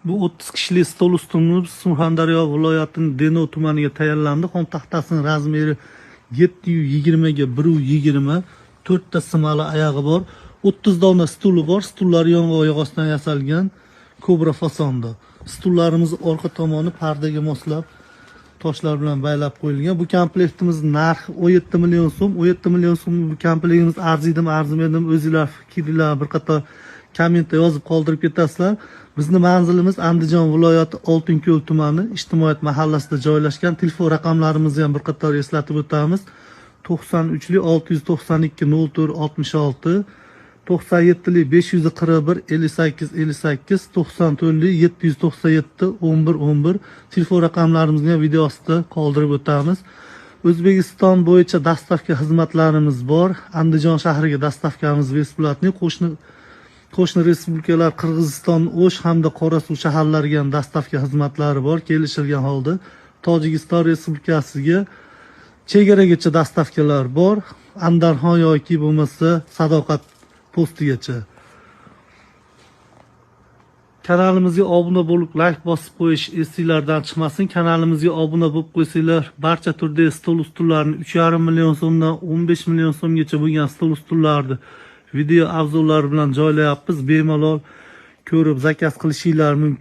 Bu 30 kishilik stol ustunimiz Surxondaryo viloyatining Denov tumaniga tayyorlandi. Xom taxtasining razmeri 720 ga 120, 4 ta simali oyog'i bor, 30 dona stuli bor. Stullar yong'oq yog'ochdan yasalgan kobra fasonda. Stullarimiz orqa tomoni pardaga moslab toshlar bilan baylab qo'yilgan. Bu komplektimiz narxi 17 million so'm. 17 million so'm bu komplektimiz arziydimi, arzimaydimi o'zingizlar fikrlar bir qator kommentda yozib qoldirib ketasizlar. Bizning manzilimiz Andijon viloyati Oltinko'l tumani Ijtimoiyat mahallasida joylashgan. Telefon raqamlarimizni ham bir qator eslatib o'tamiz. 93 692 04 66, 97 541 58 58, 94 797 11 11. Telefon raqamlarimizni ham video ostida qoldirib o'tamiz. O'zbekiston bo'yicha dastavka xizmatlarimiz bor. Andijon shahriga dastavkamiz besplatniy. Qo'shni respublikalar Qirg'iziston, O'sh hamda Qorasuv shaharlariga ham dastavka xizmatlari bor. Kelishilgan holda Tojikiston respublikasiga chegaragacha dastavkalar bor. Andarxon yoki bo'lmasa Sadoqat postigacha. Kanalimizga obuna bo'lib, like bosib qo'yish esingizlardan chiqmasin. Kanalimizga obuna bo'lib qo'ysanglar, barcha turdagi stol ustunlarni 3,5 million so'mdan 15 million so'mgacha bo'lgan stol ustunlarni video obzorlar bilan joylayapmiz. Bemalol ko'rib zakaz qilishinglar mumkin.